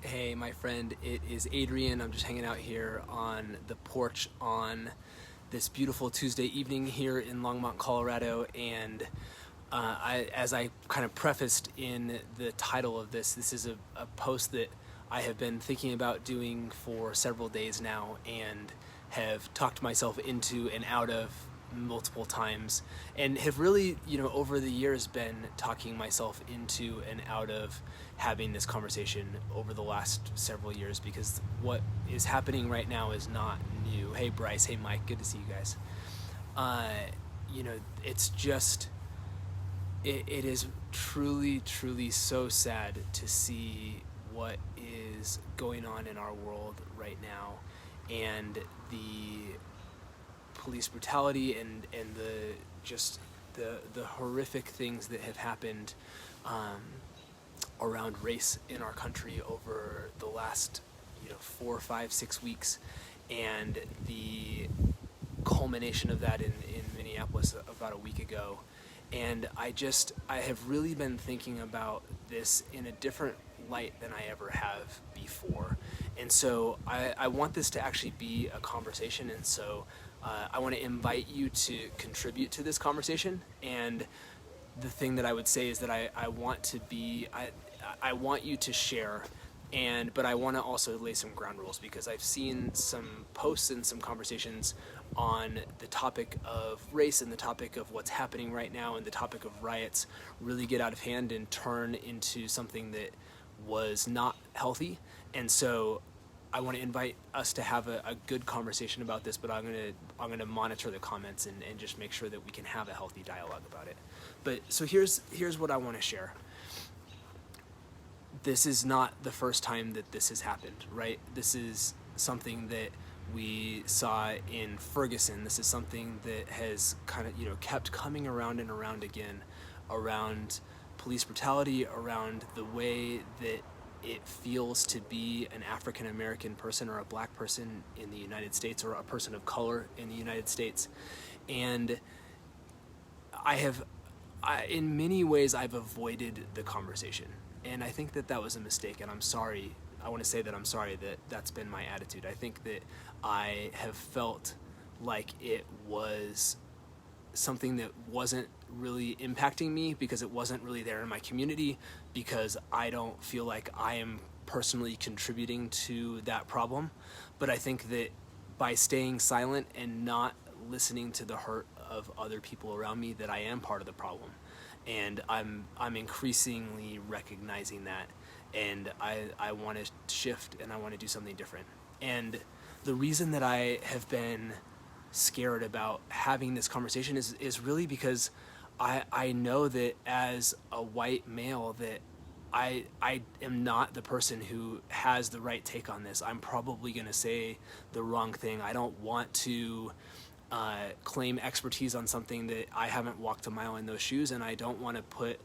Hey, my friend, it is Adrian. I'm just hanging out here on the porch on this beautiful Tuesday evening here in Longmont, Colorado. And as I kind of prefaced in the title of this is a post that I have been thinking about doing for several days now and have talked myself into and out of multiple times, and have really, over the years been talking myself into and out of having this conversation over the last several years, because what is happening right now is not new. Hey Bryce, hey Mike, good to see you guys. uh, it's just it is truly so sad to see what is going on in our world right now, and the police brutality and the horrific things that have happened um, around race in our country over the last 4, 5, 6 weeks, and the culmination of that in Minneapolis about a week ago. And I have really been thinking about this in a different light than I ever have before. And so I want this to actually be a conversation. And so I want to invite you to contribute to this conversation. And the thing that I would say is that I want you to share, but I want to also lay some ground rules, because I've seen some posts and some conversations on the topic of race and the topic of what's happening right now and the topic of riots really get out of hand and turn into something that was not healthy. And so I want to invite us to have a good conversation about this, but I'm gonna monitor the comments and just make sure that we can have a healthy dialogue about it. But so here's what I want to share. This is not the first time that this has happened, right? This is something that we saw in Ferguson. This is something that has kind of kept coming around and around again, around police brutality, around the way that it feels to be an African American person or a black person in the United States, or a person of color in the United States. And in many ways, I've avoided the conversation. And I think that was a mistake, and I'm sorry. I want to say that I'm sorry that that's been my attitude. I think that I have felt like it was something that wasn't really impacting me, because it wasn't really there in my community, because I don't feel like I am personally contributing to that problem. But I think that by staying silent and not listening to the hurt of other people around me, that I am part of the problem. And I'm increasingly recognizing that, and I want to shift, and I want to do something different. And the reason that I have been scared about having this conversation is really because I know that as a white male, that I am not the person who has the right take on this. I'm probably going to say the wrong thing. I don't want to claim expertise on something that I haven't walked a mile in those shoes, and I don't want to put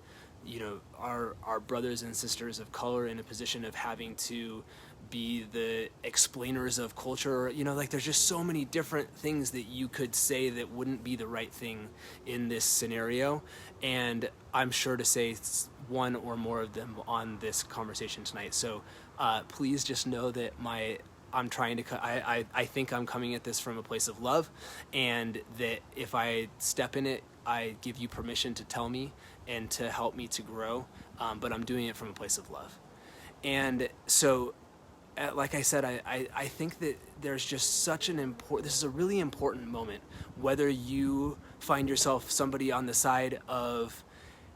our brothers and sisters of color in a position of having to be the explainers of culture. Like, there's just so many different things that you could say that wouldn't be the right thing in this scenario, and I'm sure to say one or more of them on this conversation tonight. So please just know that I'm trying to I think I'm coming at this from a place of love, and that if I step in it, I give you permission to tell me and to help me to grow, but I'm doing it from a place of love. And so, like I said, I think that there's just this is a really important moment, whether you find yourself somebody on the side of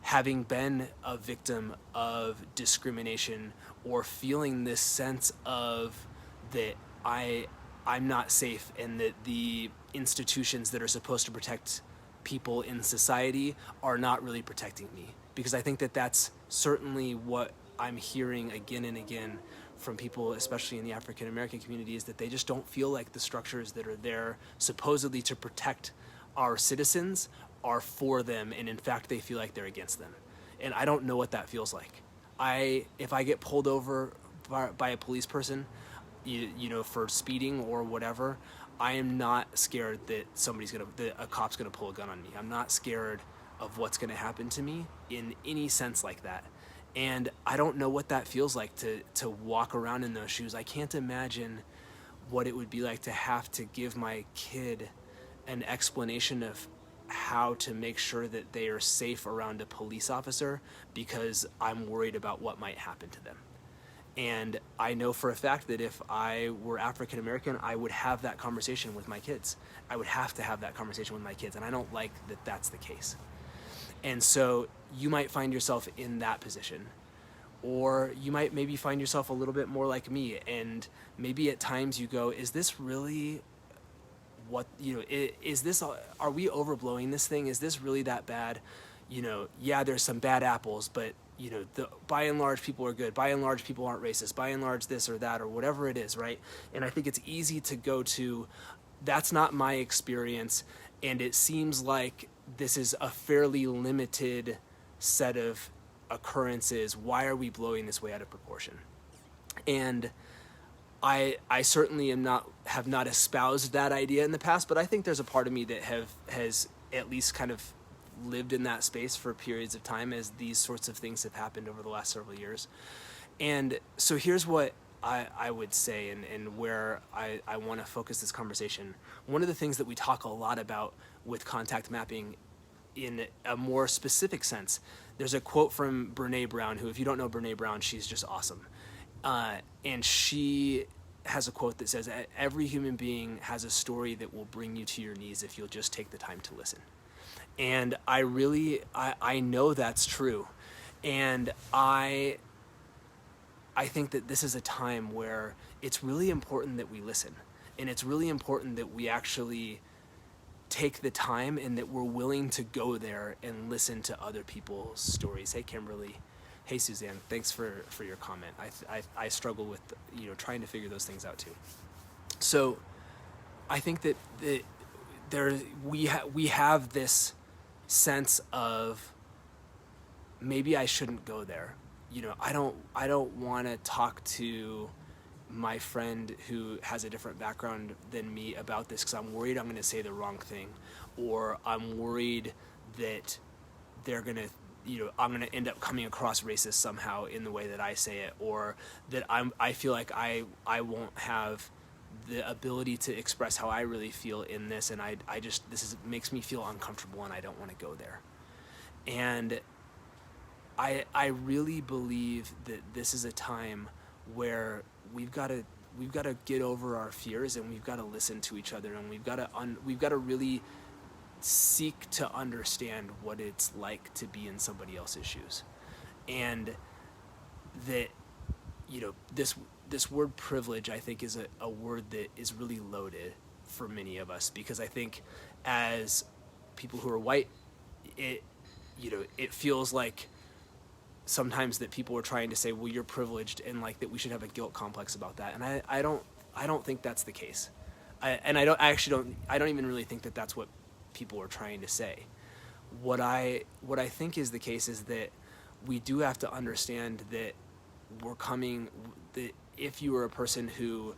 having been a victim of discrimination, or feeling this sense of that I'm not safe, and that the institutions that are supposed to protect people in society are not really protecting me. Because I think that that's certainly what I'm hearing again and again from people, especially in the African American community, is that they just don't feel like the structures that are there supposedly to protect our citizens are for them, and in fact they feel like they're against them. And I don't know what that feels like. If I get pulled over by a police person, for speeding or whatever, I am not scared that a cop's gonna pull a gun on me. I'm not scared of what's gonna happen to me in any sense like that. And I don't know what that feels like to walk around in those shoes. I can't imagine what it would be like to have to give my kid an explanation of how to make sure that they are safe around a police officer because I'm worried about what might happen to them. And I know for a fact that if I were African American, I would have that conversation with my kids. I would have to have that conversation with my kids, and I don't like that that's the case. And so you might find yourself in that position. Or you might maybe find yourself a little bit more like me, and maybe at times you go, is this really what, is this, are we overblowing this thing? Is this really that bad? Yeah, there's some bad apples, but by and large people are good. By and large people aren't racist. By and large this or that or whatever it is, right? And I think it's easy to go to, that's not my experience, and it seems like this is a fairly limited set of occurrences. Why are we blowing this way out of proportion? And I certainly have not espoused that idea in the past, but I think there's a part of me that has at least kind of lived in that space for periods of time as these sorts of things have happened over the last several years. And so here's what I would say, and where I want to focus this conversation. One of the things that we talk a lot about with contact mapping in a more specific sense, there's a quote from Brene Brown, who, if you don't know Brene Brown, she's just awesome. And she has a quote that says, every human being has a story that will bring you to your knees if you'll just take the time to listen. And I know that's true. And I think that this is a time where it's really important that we listen. And it's really important that we actually take the time and that we're willing to go there and listen to other people's stories. Hey, Kimberly. Hey, Suzanne. Thanks for your comment. I struggle with trying to figure those things out too. So I think that we have this sense of maybe I shouldn't go there. I don't want to talk to my friend who has a different background than me about this because I'm worried I'm going to say the wrong thing, or I'm worried that they're going to, I'm going to end up coming across racist somehow in the way that I say it, or that I feel like I won't have the ability to express how I really feel in this, and makes me feel uncomfortable, and I don't want to go there. And I really believe that this is a time where we've got to get over our fears, and we've got to listen to each other, and we've got to really seek to understand what it's like to be in somebody else's shoes. And that this word privilege, I think, is a word that is really loaded for many of us, because I think as people who are white, it feels like sometimes that people are trying to say, well, you're privileged, and like that we should have a guilt complex about that. And I don't think that's the case. I don't even really think that that's what people are trying to say. What I think is the case is that we do have to understand that that if you are a person who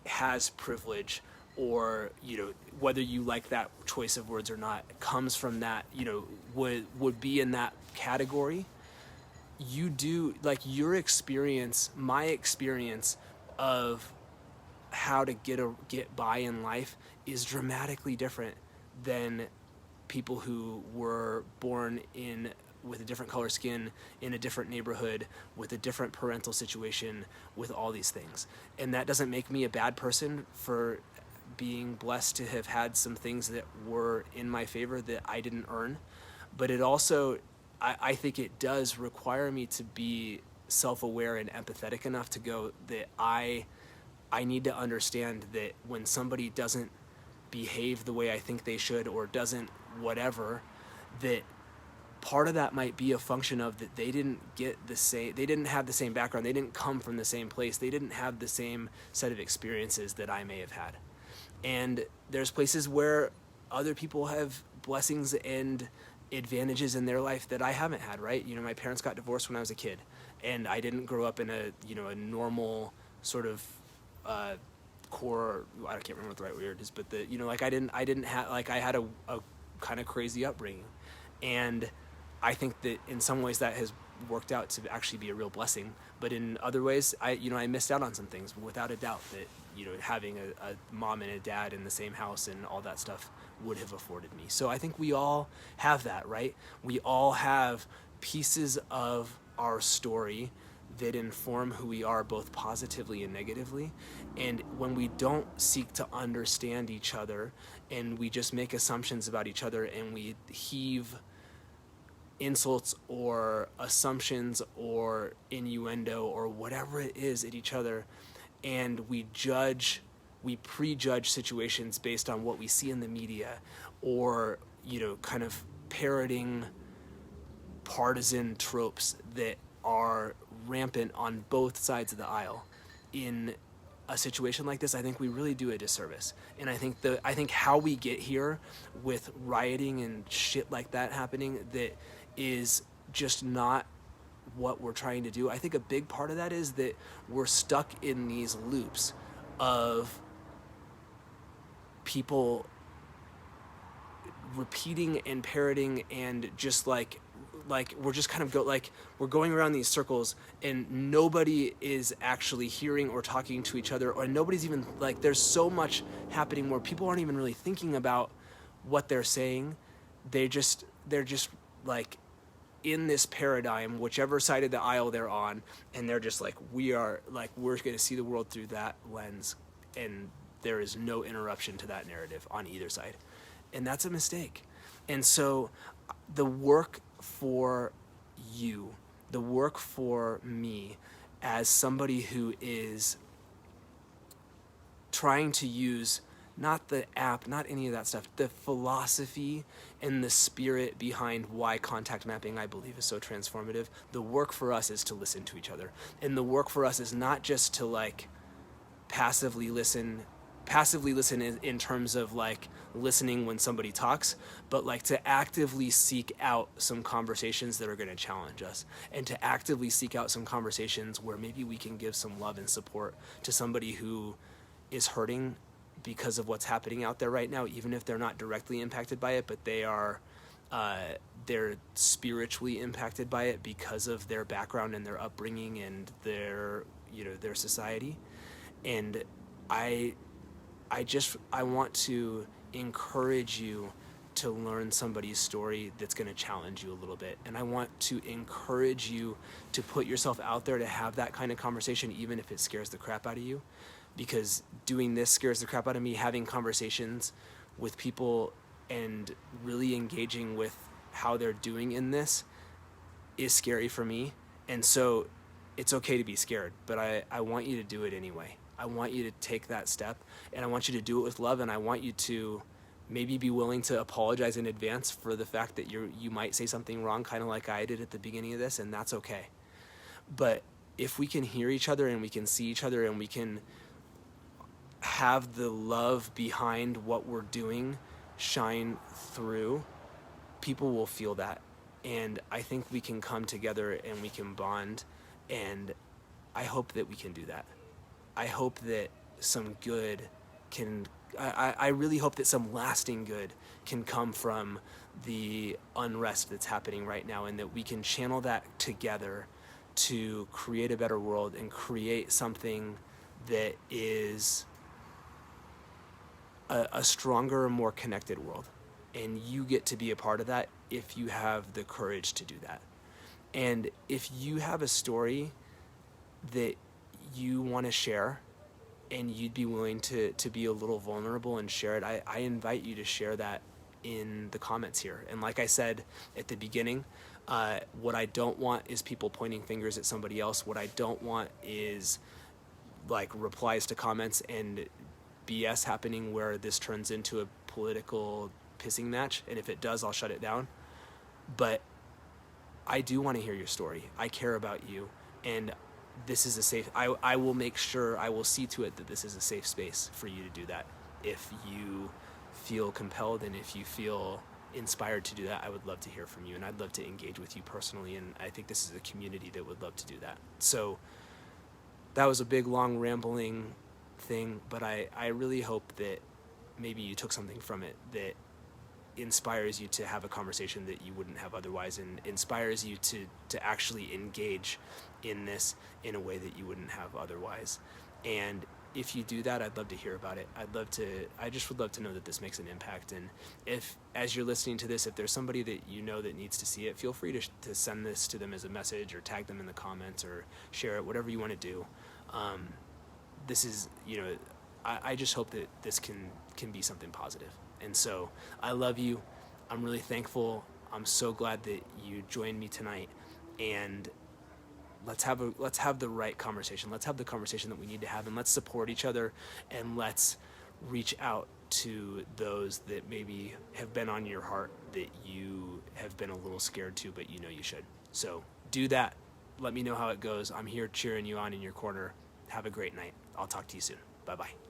has privilege, or whether you like that choice of words or not, comes from that, would be in that category. You do, like, your experience, my experience of how to get by in life is dramatically different than people who were born with a different color skin, in a different neighborhood, with a different parental situation, with all these things. And that doesn't make me a bad person for being blessed to have had some things that were in my favor that I didn't earn. But it also, I think it does require me to be self-aware and empathetic enough to go that I need to understand that when somebody doesn't behave the way I think they should, or doesn't whatever, that part of that might be a function of that they didn't have the same background, they didn't come from the same place, they didn't have the same set of experiences that I may have had. And there's places where other people have blessings and advantages in their life that I haven't had, right? My parents got divorced when I was a kid, and I didn't grow up in a normal sort of core, I can't remember what the right word is, but I had a kind of crazy upbringing. And I think that in some ways that has worked out to actually be a real blessing. But in other ways, I missed out on some things, without a doubt, that, having a mom and a dad in the same house and all that stuff would have afforded me. So I think we all have that, right? We all have pieces of our story that inform who we are, both positively and negatively. And when we don't seek to understand each other, and we just make assumptions about each other, and we heave insults or assumptions or innuendo or whatever it is at each other, and we prejudge situations based on what we see in the media, or kind of parroting partisan tropes that are rampant on both sides of the aisle. In a situation like this, I think we really do a disservice. And I think how we get here with rioting and shit like that happening, that is just not what we're trying to do. I think a big part of that is that we're stuck in these loops of people repeating and parroting, and just like we're just kind of we're going around these circles, and nobody is actually hearing or talking to each other, or nobody's even there's so much happening where people aren't even really thinking about what they're saying. They're just in this paradigm, whichever side of the aisle they're on, and they're just we're going to see the world through that lens, and there is no interruption to that narrative on either side. And that's a mistake. And so the work for you, the work for me, as somebody who is trying to use not the app, not any of that stuff, the philosophy and the spirit behind why contact mapping, I believe, is so transformative. The work for us is to listen to each other. And the work for us is not just to passively listen in terms of listening when somebody talks, but to actively seek out some conversations that are going to challenge us, and to actively seek out some conversations where maybe we can give some love and support to somebody who is hurting because of what's happening out there right now, even if they're not directly impacted by it, but they're spiritually impacted by it because of their background and their upbringing and their society. And I want to encourage you to learn somebody's story that's going to challenge you a little bit. And I want to encourage you to put yourself out there to have that kind of conversation, even if it scares the crap out of you. Because doing this scares the crap out of me. Having conversations with people and really engaging with how they're doing in this is scary for me. And so it's okay to be scared, but I want you to do it anyway. I want you to take that step, and I want you to do it with love, and I want you to maybe be willing to apologize in advance for the fact that you might say something wrong, kind of like I did at the beginning of this, and that's okay. But if we can hear each other, and we can see each other, and we can have the love behind what we're doing shine through, people will feel that. And I think we can come together and we can bond, and I hope that we can do that. I hope that some good I really hope that some lasting good can come from the unrest that's happening right now, and that we can channel that together to create a better world and create something that is a stronger, more connected world. And you get to be a part of that if you have the courage to do that. And if you have a story that you want to share, and you'd be willing to be a little vulnerable and share it, I invite you to share that in the comments here. And like I said at the beginning, what I don't want is people pointing fingers at somebody else. What I don't want is replies to comments and BS happening where this turns into a political pissing match. And if it does, I'll shut it down. But I do want to hear your story. I care about you, and this is a safe, I will make sure, I will see to it that this is a safe space for you to do that. If you feel compelled and if you feel inspired to do that, I would love to hear from you, and I'd love to engage with you personally, and I think this is a community that would love to do that. So that was a big, long, rambling thing, but I really hope that maybe you took something from it that inspires you to have a conversation that you wouldn't have otherwise, and inspires you to actually engage in this in a way that you wouldn't have otherwise. And if you do that, I'd love to hear about it. I just would love to know that this makes an impact. And if, as you're listening to this, if there's somebody that you know that needs to see it, feel free to send this to them as a message, or tag them in the comments, or share it, whatever you want to do. This is, I just hope that this can be something positive. And so I love you. I'm really thankful. I'm so glad that you joined me tonight. And let's have the right conversation. Let's have the conversation that we need to have, and let's support each other, and let's reach out to those that maybe have been on your heart that you have been a little scared to, but you know you should. So do that. Let me know how it goes. I'm here cheering you on in your corner. Have a great night. I'll talk to you soon. Bye-bye.